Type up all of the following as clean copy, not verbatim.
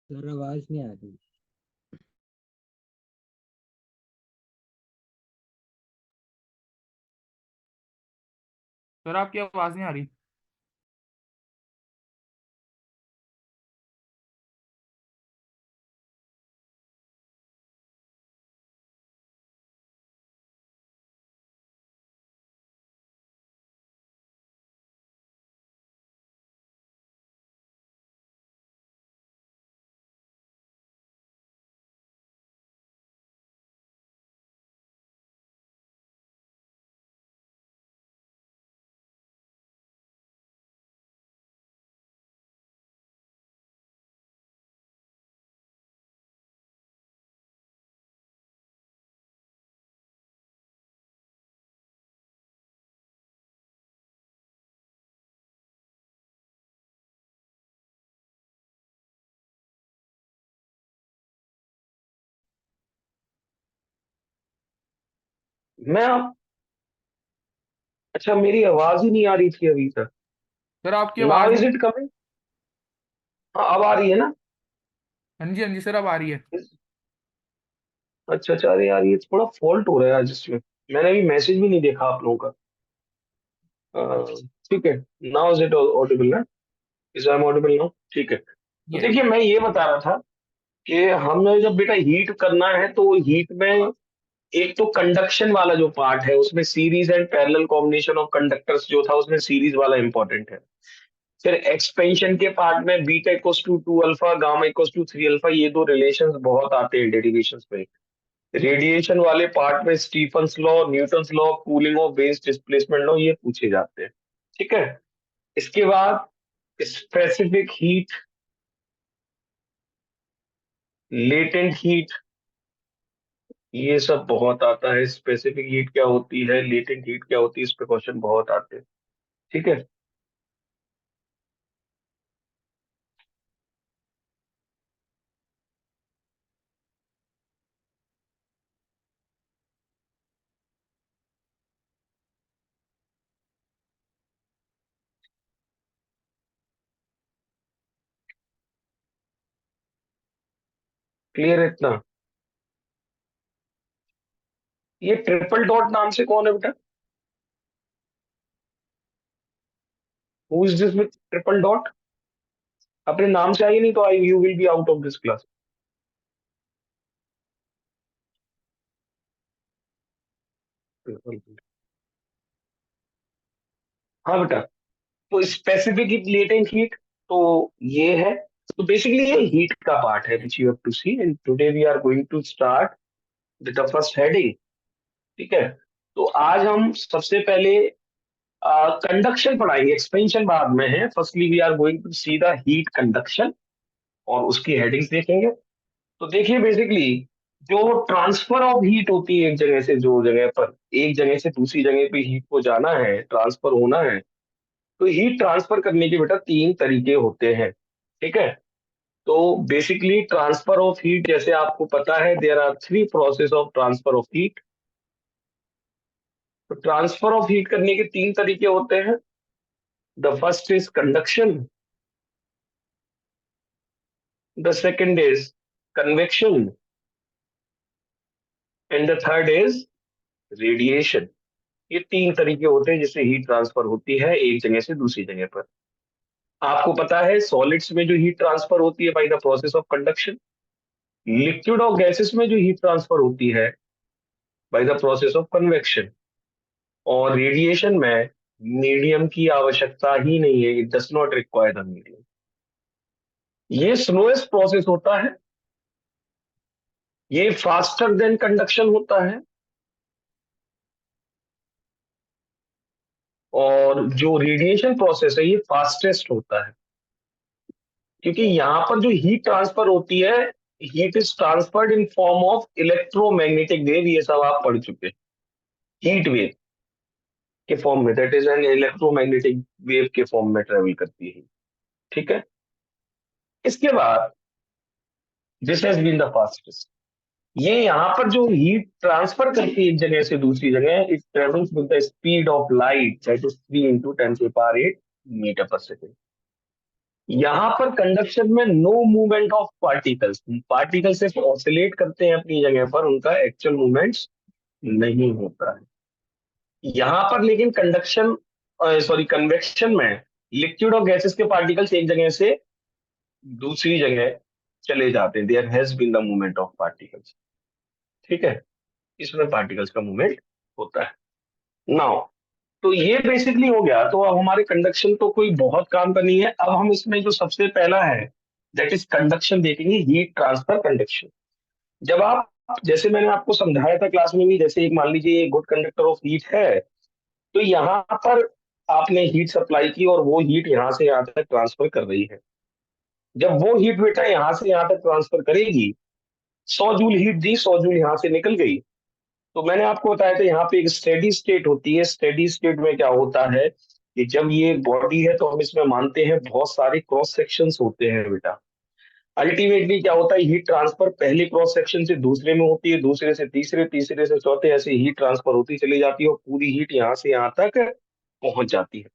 Sir आवाज नहीं आ रही। सर आपकी आवाज नहीं आ रही। मैं आप अच्छा, मेरी आवाज ही नहीं आ रही थी अभी तक। सर आपकी नाउ आवाज इज नहीं। It coming? हाँ, अब आ रही है ना? हाँ जी सर अब आ रही है। अच्छा अच्छा, अरे यार ये थोड़ा फॉल्ट हो रहा है आज इसमें। मैंने अभी मैसेज भी नहीं देखा आप लोगों का। अ, ठीक है। नाउ इज इट ऑडिबल ना? Is I am audible now? ठीक है। तो यस। देखिए, मैं ये बता रहा था कि हमें जब बेटा हीट करना है तो हीट में एक तो कंडक्शन वाला जो पार्ट है उसमें series and parallel combination of conductors जो था उसमें सीरीज वाला इंपॉर्टेंट है। फिर एक्सपेंशन के पार्ट में beta equals to 2 alpha, gamma equals to 3 alpha, ये दो रिलेशंस बहुत आते हैं डेरिवेशंस में। रेडिएशन वाले पार्ट में Stefan's law, Newton's law, cooling of base, displacement law, ये पूछे जाते हैं। ठीक है। इसके बाद स्पेसिफिक हीट, लेटेंट हीट, ये सब बहुत आता है। स्पेसिफिक हीट क्या होती है, लेटेंट हीट क्या होती है, इस पे क्वेश्चन बहुत आते हैं। ठीक है। क्लियर है इतना? ये ट्रिपल डॉट नाम से कौन है बेटा? Who is this with triple dot? अपने नाम से आई नहीं तो I you will be out of this class. हाँ बेटा। तो स्पेसिफिक हीट, लेटेंट हीट, तो ये है। तो बेसिकली ये हीट का पार्ट है which you have to see, and today we are going to start with the first heading. ठीक है। तो आज हम सबसे पहले कंडक्शन पढ़ाएंगे, एक्सपेंशन बाद में है। Firstly we are going to see the heat conduction और उसकी हेडिंग्स देखेंगे। तो देखिए, बेसिकली जो ट्रांसफर ऑफ हीट होती है एक जगह से दो जगह पर, एक जगह से दूसरी जगह पे हीट को जाना है, ट्रांसफर होना है, तो हीट ट्रांसफर करने के बेटा तीन तरीके होते हैं। ठीक है। तो बेसिकली ट्रांसफर ऑफ हीट, जैसे आपको पता है, there are three process of transfer of heat. तो ट्रांसफर ऑफ हीट करने के तीन तरीके होते हैं। The first is conduction, the second is convection, and the third is radiation. ये तीन तरीके होते हैं जिससे हीट ट्रांसफर होती है एक जगह से दूसरी जगह पर। आपको पता है सॉलिड्स में जो हीट ट्रांसफर होती है by the process of conduction, liquid और गैसेस में जो हीट ट्रांसफर होती है by the process of convection, और रेडिएशन में मीडियम की आवश्यकता ही नहीं है, it does not require the medium. ये स्लोएस्ट प्रोसेस होता है, ये फास्टर देन कंडक्शन होता है, और जो रेडिएशन प्रोसेस है ये फास्टेस्ट होता है, क्योंकि यहां पर जो हीट ट्रांसफर होती है, heat is transferred in form of electromagnetic wave, ये सब आप पढ़ चुके हैं। हीट वेव के फॉर्म में, that is an electromagnetic wave के फॉर्म में ट्रेवल करती है। ठीक है, इसके बाद this has been the fastest. ये यहाँ पर जो हीट ट्रांसफर करती है एक जगह से दूसरी जगह, it travels with the speed of light, that is 3 into 10⁸ metre per second. यहाँ पर कंडक्शन में no movement of particles, particle सिर्फ ऑसिलेट करते हैं अपनी जगह पर, उनका एक्चुअल मूवमेंट्स नहीं होता है। यहाँ पर लेकिन कंडक्शन, सॉरी कन्वेक्शन में लिक्विड और गैसेस के पार्टिकल्स एक जगह से दूसरी जगह चले जाते हैं, there has been the movement of particles. ठीक है, इसमें पार्टिकल्स का मूवमेंट होता है। नाउ तो ये बेसिकली हो गया। तो अब हमारे कंडक्शन तो कोई बहुत काम का नहीं है। अब हम इसमें जो सबसे पहला है दैट इज कंडक्शन देखेंगे, हीट ट्रांसफर कंडक्शन। जब आप, जैसे मैंने आपको समझाया था क्लास में भी, जैसे एक मान लीजिए गुड कंडक्टर ऑफ हीट है, तो यहाँ पर आपने हीट सप्लाई की और वो हीट यहाँ से यहाँ तक ट्रांसफर कर रही है। जब वो हीट बेटा यहाँ से यहाँ तक ट्रांसफर करेगी, 100 जूल हीट दी, 100 जूल यहाँ से निकल गई, तो मैंने आपको बताया था यहाँ पे एक स्टेडी स्टेट होती है। स्टेडी स्टेट में क्या होता है कि जब ये बॉडी है तो हम इसमें मानते हैं बहुत सारे क्रॉस सेक्शंस होते हैं बेटा। अल्टीमेटली क्या होता है, हीट ट्रांसफर पहले क्रॉस सेक्शन से दूसरे में होती है, दूसरे से तीसरे, तीसरे से चौथे, ऐसे हीट ट्रांसफर होती चली जाती है और पूरी हीट यहाँ से यहाँ तक पहुंच जाती है।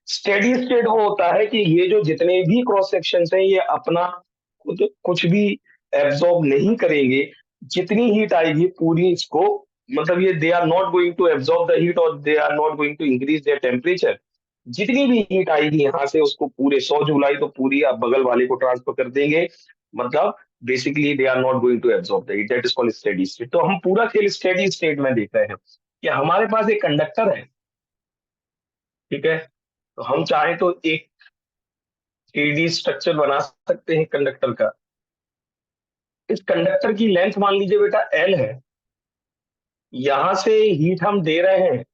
स्टेडी स्टेट वो होता है कि ये जो जितने भी क्रॉस सेक्शंस हैं ये अपना खुद कुछ भी एब्जॉर्ब नहीं करेंगे। जितनी हीट आएगी पूरी इसको, मतलब ये they are not going to absorb the heat और they are not going to increase their temperature. जितनी भी हीट आएगी यहाँ से उसको पूरे 100 जूल आई तो पूरी आप बगल वाले को ट्रांसफर कर देंगे, मतलब basically they are not going to absorb the heat, that is called steady state. तो हम पूरा खेल स्टेडी स्टेट में देख रहे हैं कि हमारे पास एक कंडक्टर है। ठीक है, तो हम चाहें तो एक 3D स्ट्रक्चर बना सकते हैं कंडक्टर का। इस कंडक्टर की लेंथ मान लीजिए बेटा L है, यहां से हीट हम दे रहे हैं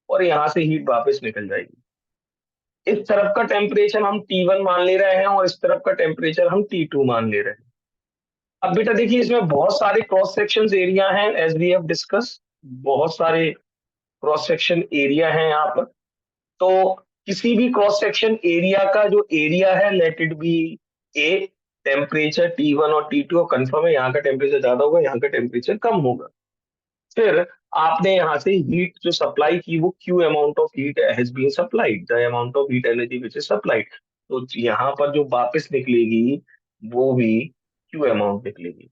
और यहां से हीट वापस निकल जाएगी। इस तरफ का टेम्परेचर हम T1 मान ले रहे हैं और इस तरफ का टेम्परेचर हम T2 मान ले रहे हैं। अब बेटा देखिए इसमें बहुत सारे क्रॉस सेक्शन एरिया हैं, एज वी हैव डिस्कस, बहुत सारे क्रॉस सेक्शन एरिया हैं यहाँ पर। तो किसी भी क्रॉस सेक्शन एरिया का जो एरिया है, let it be A, temperature T1 और T2 कंफर्म है, यहाँ का टेम्परेचर ज्यादा होगा, यहाँ का टेम्परेचर कम होगा। फिर आपने यहाँ से हीट जो सप्लाई की वो Q amount of heat has been supplied, the amount of heat energy which is supplied. तो यहाँ पर जो वापस निकलेगी वो भी Q अमाउंट निकलेगी।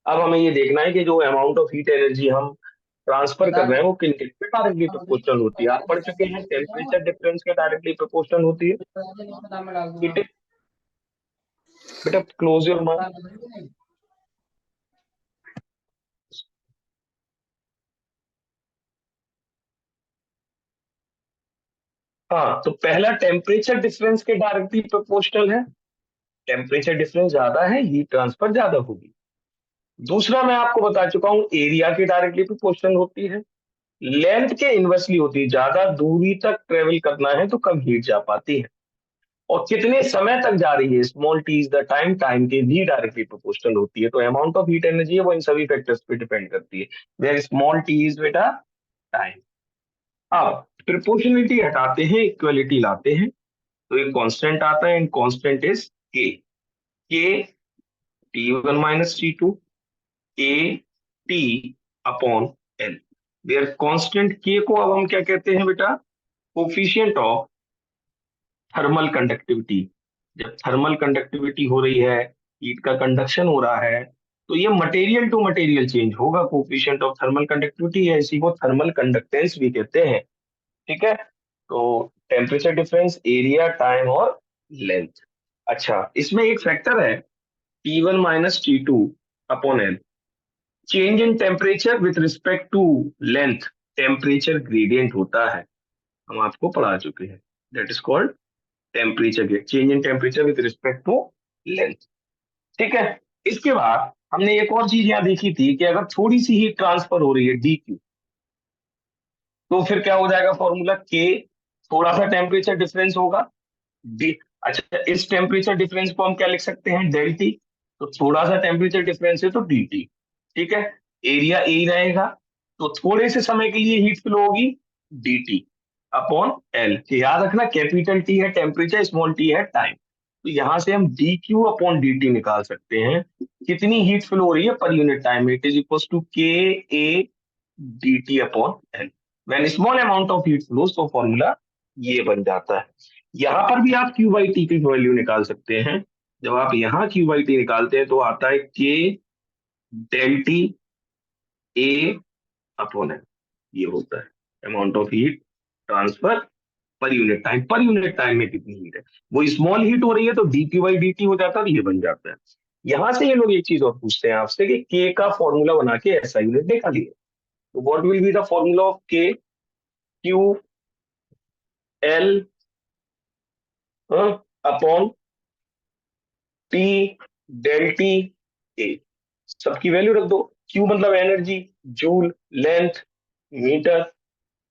अब हमें ये देखना है कि जो अमाउंट ऑफ हीट एनर्जी हम ट्रांसफर कर रहे हैं वो किन किन पे डायरेक्टली प्रोपोर्शनल होती है। आप पढ़ चुके हैं टेम्परेचर डिफरेंस के डायरेक्टली प्रोपोर्शनल होती है। बेटा क्लोज योर माउथ। हाँ, तो पहला टेम्परेचर डिफरेंस के डायरेक्टली प्रोपोर्शनल है, टेम्परेचर डिफरेंस ज्यादा है हीट ट्रांसफर ज्यादा होगी। दूसरा मैं आपको बता चुका हूं एरिया की डायरेक्टली प्रोपोर्शनल होती है, लेंथ के इनवर्सली होती है, ज्यादा दूरी तक ट्रेवल करना है तो कम हीट जा पाती है, और कितने समय तक जा रही है, small T is the time, time के भी डायरेक्टली प्रोपोर्शनल होती है। तो अमाउंट ऑफ हीट एनर्जी है वो इन सभी फैक्टर्स पे डिपेंड करती है, वेयर स्मॉल टी इज बेटा टाइम। अब प्रोपोर्शनलिटी हटाते हैं, इक्वलिटी लाते हैं, तो एक कांस्टेंट आता है and constant is K, K T1 minus T2 A T upon L, where constant K को अब हम क्या कहते हैं बेटा, कोफिशिएंट ऑफ थर्मल कंडक्टिविटी। जब थर्मल कंडक्टिविटी हो रही है, हीट का कंडक्शन हो रहा है, तो ये मटेरियल टू मटेरियल चेंज होगा, कोफिशिएंट ऑफ थर्मल कंडक्टिविटी है, इसी को थर्मल कंडक्टेंस भी कहते हैं। ठीक है, तो टेम्परेचर डिफरेंस, एरिया, टाइम और लेंथ। अच्छा, इसमें एक फैक्टर है T1 minus T2 upon L, change in temperature with respect to length temperature gradient होता है। हम आपको पढ़ा चुके हैं, that is called temperature gradient, change in temperature with respect to length. ठीक है, इसके बाद हमने एक और चीज यहाँ देखी थी कि अगर थोड़ी सी ही ट्रांसफर हो रही है डी क्यू, तो फिर क्या हो जाएगा फॉर्मूला के, थोड़ा सा टेम्परेचर डिफरेंस होगा डी। अच्छा, इस टेम्परेचर डिफरेंस को हम क्या लिख सकते हैं, डेल टी। तो थोड़ा सा टेम्परेचर डिफरेंस है तो डी टी। ठीक है, एरिया ए रहेगा, तो थोड़े से समय के लिए हीट फ्लो होगी डी टी अपॉन एल। याद रखना कैपिटल टी है टेम्परेचर, स्मॉल टी है टाइम। तो यहां से हम D Q upon D T निकाल सकते हैं, कितनी हीट फ्लो हो रही है पर unit time, it is equal to K A D T upon L. When small amount of heat flows, तो फॉर्मूला ये बन जाता है। यहां पर भी आप क्यू बाई टी की वैल्यू निकाल सकते हैं। जब आप यहाँ क्यू बाई टी निकालते हैं तो आता है K del T A upon L, ये होता है amount of heat transfer per unit time. Per unit time में कितनी हीट है, वो स्मॉल हीट हो रही है तो D Q by D T हो जाता है, तो ये बन जाता है। यहां से ये लोग एक चीज और पूछते हैं आपसे कि के का फॉर्मूला बना के ऐसा यूनिट निकालिए। तो what will be the formula of K, Q L upon T del T A, सबकी वैल्यू रख दो। क्यू मतलब energy, joule, length metre,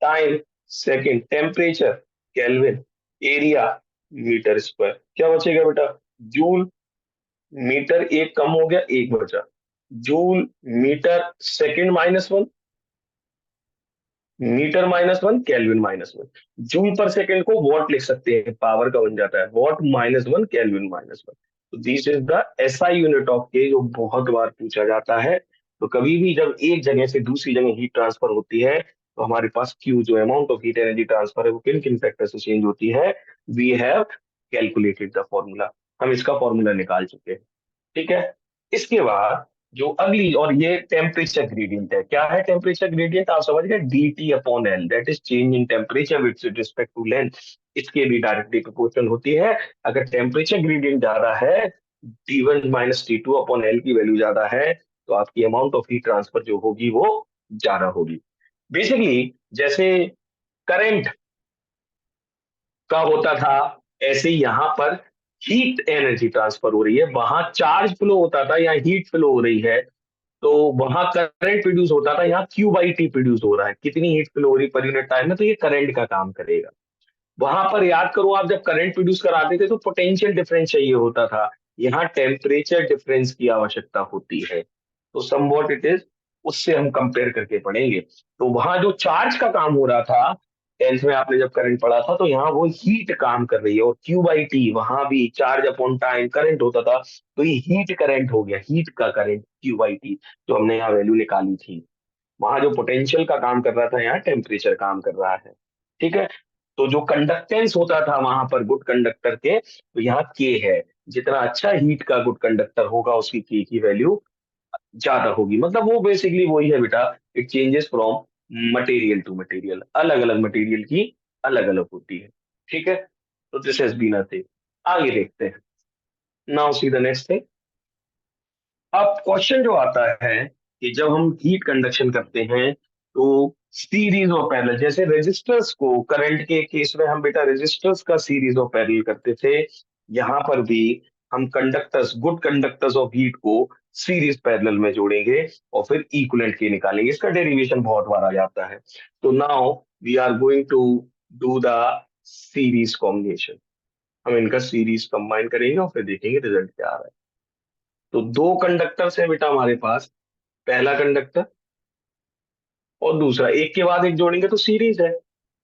time second, temperature kelvin, area metre square. क्या बचेगा बेटा, जूल मीटर, एक कम हो गया एक बचा, joule metre second minus one, metre minus one, kelvin minus one. Joule per second को वॉट लिख सकते हैं, पावर का बन जाता है watt minus one, kelvin minus one. तो this is the SI unit of K, जो बहुत बार पूछा जाता है। तो कभी भी जब एक जगह से दूसरी जगह हीट ट्रांसफर होती है, तो हमारे पास क्यू जो amount of heat energy transfer है वो किन किन फैक्टर से चेंज होती है, we have calculated the formula, हम इसका फॉर्मूला निकाल चुके हैं। ठीक है, इसके बाद जो अगली, और ये टेम्परेचर ग्रेडियंट है, क्या है टेम्परेचर ग्रेडियंट, आप समझ गए, D T upon L, that is change in temperature with respect to length. इसके भी डायरेक्टली प्रोपोर्शनल होती है। अगर टेम्परेचर ग्रेडियंट ज्यादा है, T one minus T two upon L की वैल्यू ज्यादा है, तो आपकी अमाउंट ऑफ हीट ट्रांसफर जो होगी वो ज्यादा होगी। बेसिकली जैसे करंट का होता था, ऐसे यहाँ पर हीट एनर्जी ट्रांसफर हो रही है, वहां चार्ज फ्लो होता था, यहाँ हीट फ्लो हो रही है। तो वहां करंट प्रोड्यूस होता था, यहाँ क्यू बाई टी प्रोड्यूस हो रहा है, कितनी हीट फ्लो हो रही पर यूनिट टाइम में, तो ये करंट का काम करेगा। वहां पर याद करो, आप जब करंट प्रोड्यूस कराते थे तो पोटेंशियल डिफरेंस चाहिए होता था, यहाँ टेम्परेचर डिफरेंस की आवश्यकता होती है। तो सम व्हाट इट इज, उससे हम कंपेयर करके पढ़ेंगे। तो वहां जो चार्ज का काम हो रहा था, टेंथ में आपने जब करंट पढ़ा था, तो यहाँ वो हीट काम कर रही है, और क्यू बाई टी वहां भी चार्ज अपॉन टाइम करंट होता था, तो ये हीट करंट हो गया, हीट का करंट क्यू बाई टी, जो हमने यहाँ वैल्यू निकाली थी। वहां जो पोटेंशियल का काम कर रहा था, यहाँ टेम्परेचर काम कर रहा है। ठीक है, तो जो कंडक्टेंस होता था वहां पर गुड कंडक्टर के, तो यहाँ के है, जितना अच्छा हीट का गुड कंडक्टर होगा उसकी के की वैल्यू ज्यादा होगी। मतलब वो बेसिकली वही है बेटा, it changes from material to material, अलग अलग मटेरियल की अलग अलग होती है। ठीक है, तो this has been a thing. आगे देखते हैं, now see the next thing. अब क्वेश्चन जो आता है कि जब हम हीट कंडक्शन करते हैं तो सीरीज और पैरेलल, जैसे रेजिस्टर्स को करंट के केस में हम बेटा रेजिस्टर्स का सीरीज और पैरेलल करते थे, यहाँ पर भी हम conductors, good conductors of heat को सीरीज पैरेलल में जोड़ेंगे और फिर इक्विवेलेंट के निकालेंगे। इसका डेरिवेशन बहुत बार आ जाता है। तो now we are going to do the series combination, हम इनका सीरीज कंबाइन करेंगे और फिर देखेंगे रिजल्ट क्या आ रहा है। तो दो कंडक्टर्स है बेटा हमारे पास, पहला कंडक्टर और दूसरा, एक के बाद एक जोड़ेंगे तो सीरीज है।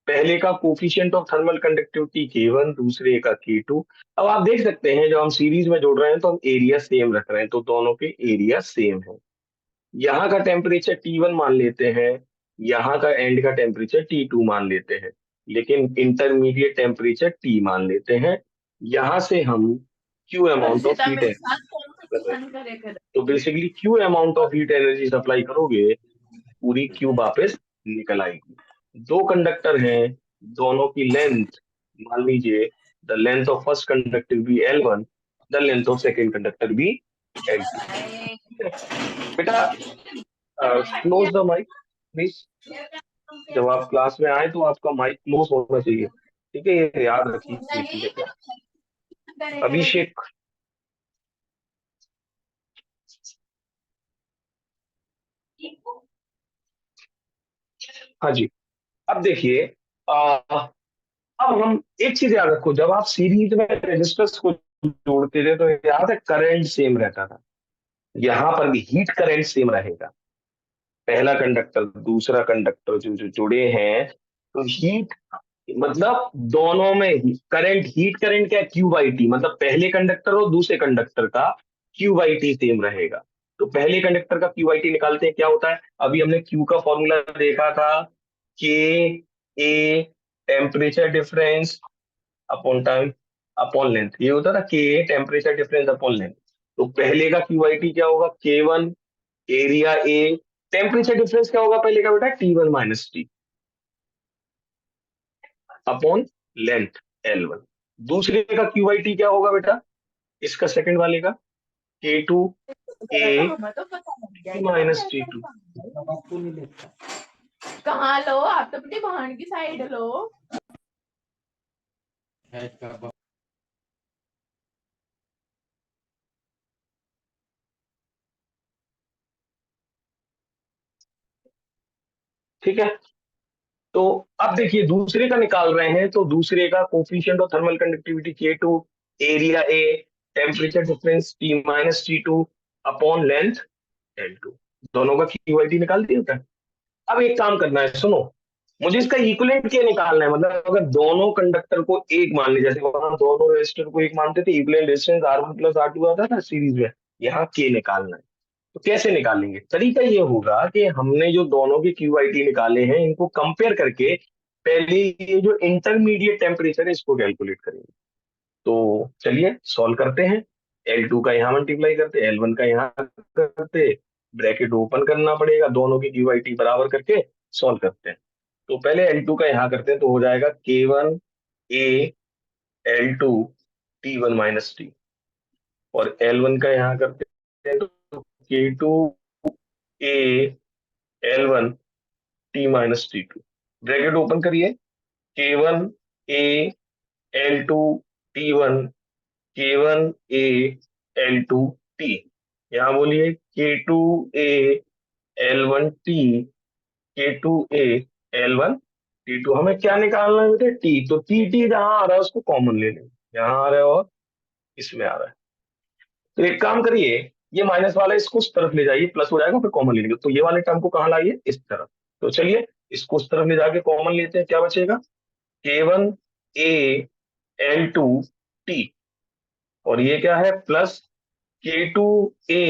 पहले का coefficient of thermal conductivity K1, दूसरे का K2। अब आप देख सकते हैं जब हम सीरीज में जोड़ रहे हैं तो हम एरिया सेम रख रहे हैं, तो दोनों के एरिया सेम है। यहाँ का टेम्परेचर T1 मान लेते हैं, यहाँ का एंड का टेम्परेचर T2 मान लेते हैं, लेकिन इंटरमीडिएट टेम्परेचर T मान लेते हैं। यहाँ से हम Q amount of heat energy, तो basically Q amount of heat energy supply करोगे, पूरी क्यू वापस निकल आएगी। दो कंडक्टर हैं, दोनों की लेंथ मान लीजिए, the length of first conductor be L1, the length of second conductor be L2। बेटा क्लोज द माइक प्लीज। जब आप क्लास में आए तो आपका माइक क्लोज होना चाहिए, ठीक है, ये याद रखिए, ठीक है क्या। अभिषेक, हाँ जी। अब देखिए, अब हम एक चीज याद रखो, जब आप सीरीज में रेजिस्टर्स को जोड़ते थे तो याद है करंट सेम रहता था, यहाँ पर भी हीट करंट सेम रहेगा। पहला कंडक्टर दूसरा कंडक्टर जो जो जुड़े हैं, तो हीट मतलब दोनों में करंट, हीट करंट क्या है, क्यू बाई टी, मतलब पहले कंडक्टर और दूसरे कंडक्टर का क्यू बाई टी सेम रहेगा। तो पहले कंडक्टर का क्यू बाई टी निकालते हैं, क्या होता है, अभी हमने क्यू का फॉर्मूला देखा था, के ए temperature difference upon time upon length, ये होता था के टेम्परेचर डिफरेंस अपॉन लेंथ। तो पहले का क्यू आई टी क्या होगा, के one area A, temperature difference क्या होगा पहले का बेटा, T one minus T upon length L one. दूसरे का क्यू आई टी क्या होगा बेटा, इसका सेकंड वाले का K two A T minus T two. अब आपको नहीं देखता। कहाँ लो, आप तो अपनी बहन की साइड लो। ठीक है, तो अब देखिए दूसरे का निकाल रहे हैं, तो दूसरे का coefficient of thermal conductivity K two area A temperature difference T minus T two upon length L two, दोनों का क्यूआईटी निकाल दिया था। अब एक काम करना है, सुनो, मुझे इसका इक्विवेलेंट क्या निकालना है, मतलब अगर दोनों कंडक्टर को एक मान ले, जैसे वहां दोनों रेजिस्टर को एक मानते थे, equivalent resistance R one plus R two आता था सीरीज में, यहाँ के निकालना है। तो कैसे निकालेंगे, तरीका ये होगा कि हमने जो दोनों के क्यूआईटी निकाले हैं इनको कंपेयर करके पहले ये जो इंटरमीडिएट टेम्परेचर है इसको कैलकुलेट करेंगे। तो चलिए सॉल्व करते हैं, एल टू का यहाँ मल्टीप्लाई करते, एल वन का यहाँ करते, ब्रैकेट ओपन करना पड़ेगा, दोनों की क्यूआईटी बराबर करके सॉल्व करते हैं। तो पहले एल टू का यहाँ करते हैं, तो हो जाएगा K one A L two T one minus T, और एल वन का यहाँ करते हैं तो K two A L one T minus T two, bracket open करिए, K one A L two T one, K one A L two T, यहाँ बोलिए K two A L one T, K two A L one T two. हमें क्या निकालना है बेटे, T, तो T T जहां आ रहा है उसको कॉमन ले लेंगे, यहाँ आ रहा है और इसमें आ रहा है। तो एक काम करिए, ये माइनस वाला इसको उस तरफ ले जाइए, प्लस हो जाएगा, फिर कॉमन ले लेंगे, तो ये वाले टर्म को कहाँ लाइए, इस तरफ। तो चलिए इसको उस तरफ ले जाके कॉमन लेते हैं, क्या बचेगा, K one A L two T, और ये क्या है plus K two A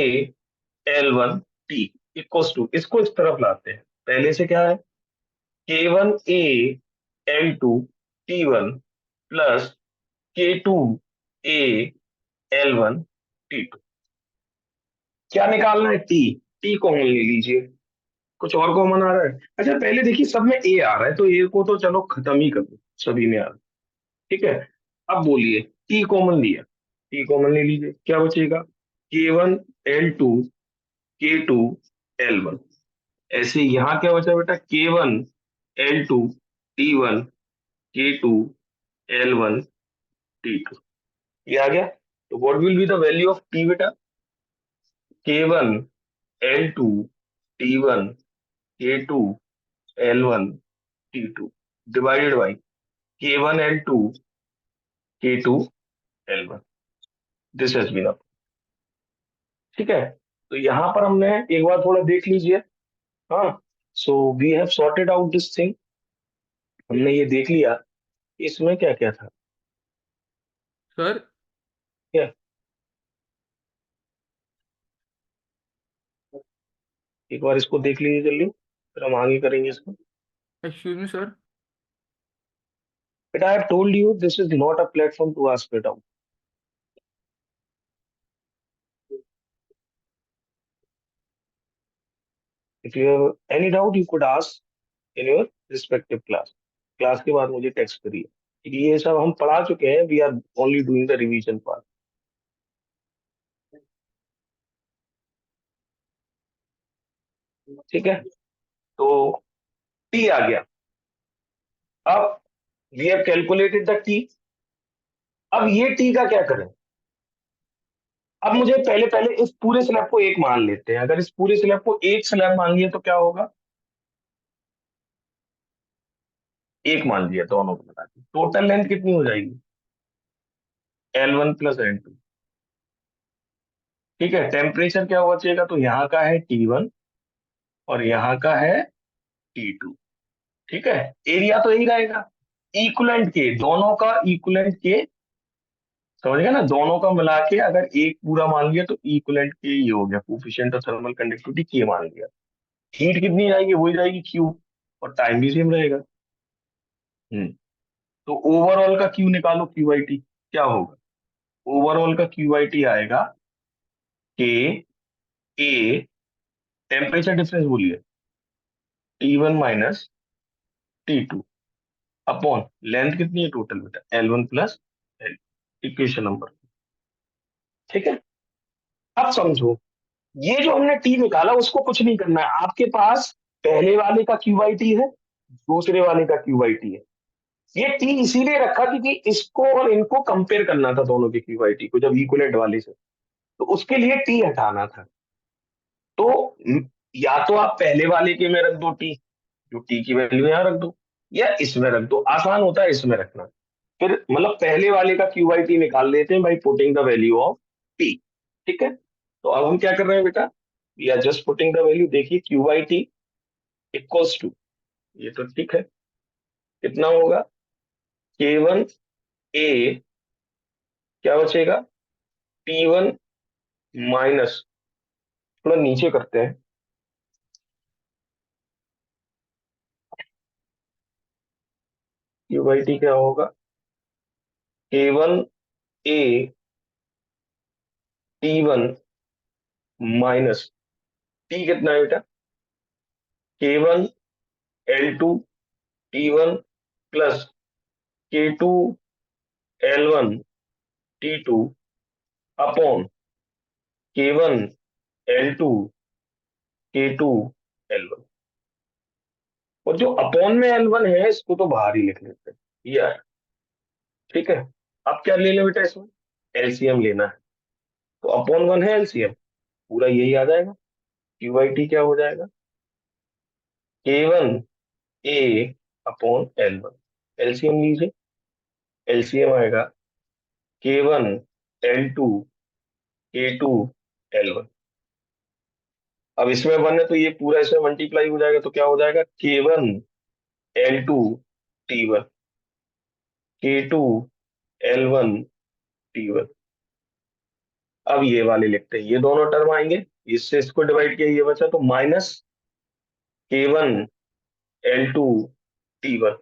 L one T equals to, इसको इस तरफ लाते हैं, पहले से क्या है, K one A L two T one plus K two A L one T two. क्या निकालना है, टी, टी कॉमन ले लीजिए, कुछ और कॉमन आ रहा है, अच्छा पहले देखिए सब में ए आ रहा है, तो ए को तो चलो खत्म ही कर दो, सभी में आ रहा है, ठीक है। अब बोलिए, टी कॉमन लिया, टी कॉमन ले लीजिए, क्या बचेगा, K one L two K two L one, ऐसे यहाँ क्या बचा बेटा, K one L two T one K two L one T two, ये आ गया। तो what will be the value of T बेटा, K one L two T one K two L one T two divided by K one L two K two L one, this has been up, ठीक है। तो यहाँ पर हमने एक बार थोड़ा देख लीजिए, हाँ, so we have sorted out this thing, हमने ये देख लिया कि इसमें क्या क्या था, सर क्या, एक बार इसको देख लीजिए जल्दी, फिर हम आगे करेंगे इसको। Excuse me sir. But I have told you this is not a platform to ask it out. If you have any doubt, you could ask in your respective class. Class के बाद मुझे टेक्स्ट करिए, ये सब हम पढ़ा चुके हैं, we are only doing the revision part, ठीक है। तो टी आ गया। अब we have calculated the T. अब ये टी का क्या करें? अब मुझे पहले पहले इस पूरे स्लैब को एक मान लेते हैं। अगर इस पूरे स्लैब को एक स्लैब मान लिया तो क्या होगा? एक मान लिया दोनों को मिला के, टोटल लेंथ कितनी हो जाएगी? L1 plus L2। ठीक है, टेम्परेचर क्या बचेगा? तो यहाँ का है T1 और यहाँ का है T2। ठीक है, एरिया तो यही रहेगा, इक्वलेंट के, दोनों का इक्वलेंट के, समझ गए ना? दोनों का मिला के अगर एक पूरा मान लिया तो इक्वलेंट के ये हो गया, कोफिशिएंट ऑफ थर्मल कंडक्टिविटी के मान लिया। हीट कितनी जाएगी? वही जाएगी क्यू, और टाइम भी सेम रहेगा। हम्म तो ओवरऑल का क्यू निकालो, क्यू आई टी क्या होगा? ओवरऑल का क्यू आई टी आएगा के ए, टेम्परेचर डिफरेंस बोलिए, T1 minus T2 upon length कितनी है टोटल बेटा? L1 plus L। Equation number. ठीक है, अब समझो, ये जो हमने टी निकाला उसको कुछ नहीं करना है। आपके पास पहले वाले का क्यू आई टी है, दूसरे वाले का क्यू आई टी है। ये टी इसीलिए रखा क्योंकि इसको और इनको कंपेयर करना था, दोनों के क्यू आई टी को जब इक्वलेंट वाले से, तो उसके लिए टी हटाना था। तो या तो आप पहले वाले के में रख दो टी, जो टी की वैल्यू यहाँ रख दो, या इसमें रख दो, आसान होता है इसमें रखना। फिर मतलब पहले वाले का क्यू आई टी निकाल लेते हैं by putting the value of T. ठीक है, तो अब हम क्या कर रहे हैं बेटा? We are just putting the value. देखिए Q I T equals to, ये तो ठीक है, कितना होगा? K1 A, क्या बचेगा? T1 माइनस, थोड़ा नीचे करते हैं, क्यू आई टी क्या होगा? K1 A T1 minus T कितना है बेटा? K1 L2 T1 plus K2 L1 T2 upon K1 L2 K2 L1। और जो अपॉन में L1 है इसको तो बाहर ही लिख लेते हैं, ये आया। ठीक है, अब क्या ले लें बेटा? इसमें एलसीएम लेना है, तो अपॉन वन है एलसीएम, पूरा यही आ जाएगा। क्यू आई टी क्या हो जाएगा? K1 A upon L1। LCM लीजिए, एलसीएम आएगा K1 L2 K2 L1। अब इसमें वन है तो ये पूरा इसमें मल्टीप्लाई हो जाएगा, तो क्या हो जाएगा? K1 L2 T1 K2 L1 T1। अब ये वाले लिखते हैं, ये दोनों टर्म आएंगे, इससे इसको डिवाइड किया, ये बचा, तो माइनस K1 L2 T1,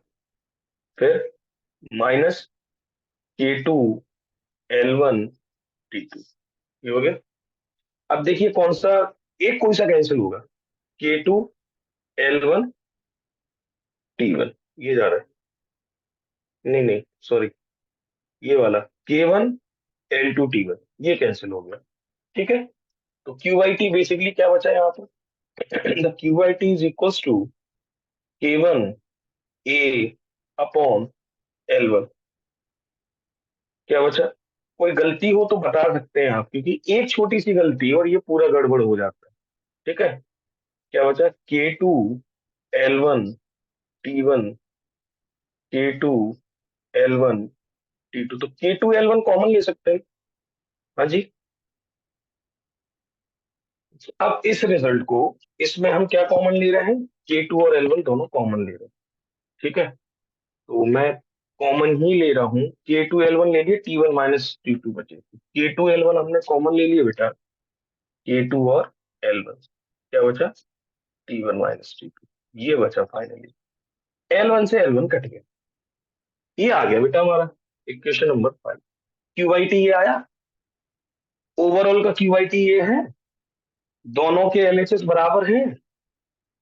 फिर माइनस K2 L1 T2। ये हो गया। अब देखिए कौन सा एक, कौन सा कैंसिल होगा? K2 L1 T1, ये जा रहा है, नहीं नहीं सॉरी, ये वाला K1 L2 T1 ये कैंसिल हो गया। ठीक है, तो क्यू आई टी बेसिकली क्या बचा यहाँ पर? The Q I T is equals to K1 A upon L1। क्या बचा? कोई गलती हो तो बता सकते हैं आप, क्योंकि एक छोटी सी गलती और ये पूरा गड़बड़ हो जाता है। ठीक है, क्या बचा? K2 L1 T1 K2 L1 T2, तो K2 L1 कॉमन ले सकते हैं। हाँ जी, अब इस रिजल्ट को, इसमें हम क्या कॉमन ले रहे हैं? K2 और L1 दोनों कॉमन ले रहे हैं। ठीक है, तो मैं कॉमन ही ले रहा हूँ। K2 L1 ले लिए, T1 माइनस T2 बचे। K2 L1 हमने कॉमन ले लिए बेटा, K2 और L1, क्या बचा? T1 माइनस T2, ये बचा फाइनली। L1 से L1 कट गया, ये आ गया बेटा हमारा equation number 5। Q I T ये आया, ओवरऑल का क्यू आई टी ये है, दोनों के एलएचएस बराबर हैं,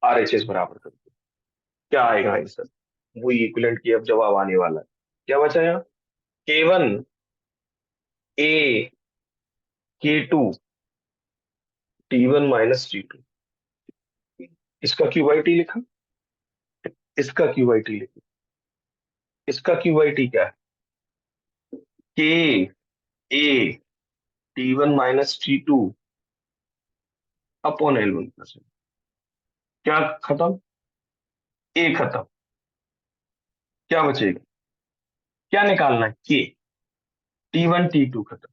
आरएचएस बराबर कर दो, क्या आएगा आंसर? वो इक्विवेलेंट की अब जवाब आने वाला है। क्या बचा यहाँ? K1 A K2 T1 minus T2, इसका क्यू आई टी लिखा। इसका क्यूआईटी लिखिए। इसका क्यूआईटी क्या है? के ए T1 minus T2 upon L1 plus L। क्या खत्म? ए खत्म। क्या बचेगा? क्या निकालना है? के। T1 T2 खत्म।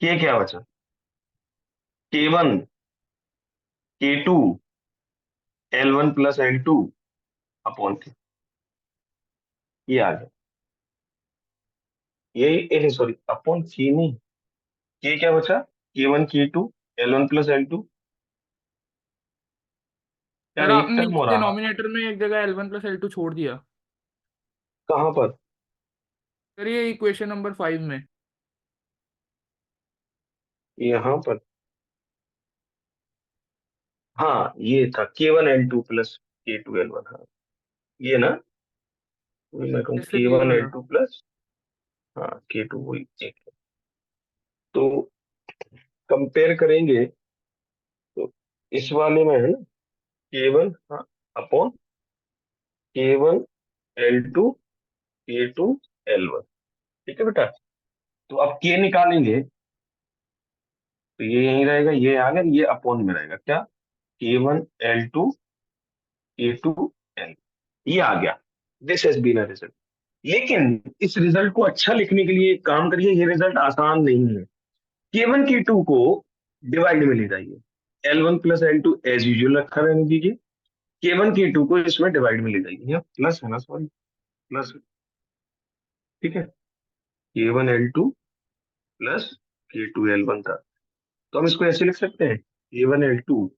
के क्या बचा? K1 K2 L1 plus L2 upon के। ये आ गया। ये सॉरी, अपॉन के नहीं, के क्या बचा? K1 K2 L1 plus L2। यार सर एक आपने टर्म हो नीचे रहा। डिनोमिनेटर में एक जगह L1 प्लस L2 छोड़ दिया। कहाँ पर? सर ये इक्वेशन नंबर 5 में। यहाँ पर। हाँ ये था K1 L2 plus K2 L1। हाँ ये ना, वही मैं कहूँ इससे ये K1 वाला। L2 प्लस, हाँ K2 वही एक है। तो कंपेयर करेंगे तो इस वाले में है ना K1, हाँ, upon K1 L2 K2 L1। ठीक है बेटा। तो अब K निकालेंगे तो ये यहीं रहेगा, ये आ गया, ये अपॉन में रहेगा क्या? K1 L2 K2 L। ये आ गया। This has been a result. लेकिन इस रिजल्ट को अच्छा लिखने के लिए एक काम करिए, ये रिजल्ट आसान नहीं है। K1 K2 को डिवाइड में ले जाइए, L1 plus L2 as usual रखा रहने दीजिए, K1 K2 को इसमें डिवाइड में ले जाइए। यहाँ प्लस है ना, सॉरी प्लस। ठीक है, K1 L2 plus K2 L1 था, तो हम इसको ऐसे लिख सकते हैं K1 L2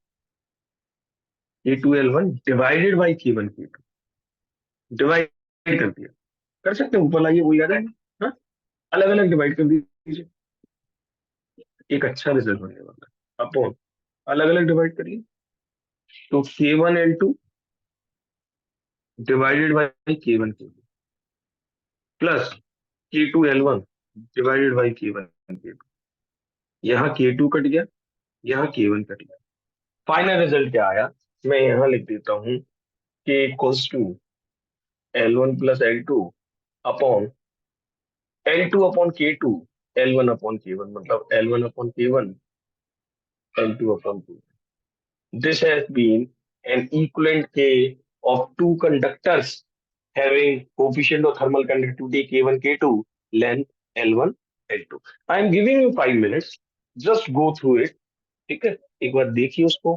K2 L1 divided by K1 K2। Divide कर दिया, कर सकते हैं, ऊपर लाइए वही आ जाएगा। हाँ, अलग अलग डिवाइड कर दीजिए, एक अच्छा रिजल्ट बनने वाला है। अपॉन अलग अलग डिवाइड करिए, तो K1 L2 divided by K1 K2 plus K2 L1 divided by K1 K2। यहाँ K2 कट गया, यहाँ K1 कट गया। फाइनल रिजल्ट क्या आया? मैं यहाँ लिख देता हूँ K equals to L1 plus L2 upon L2 upon K2 L1 upon K1, मतलब L1 upon K1 L2 upon 2. This has been an equivalent K of two conductors having coefficient of thermal conductivity K1, K2, length L1, L2. I am giving you 5 minutes. Just go through it. ठीक है, एक बार देखिए उसको,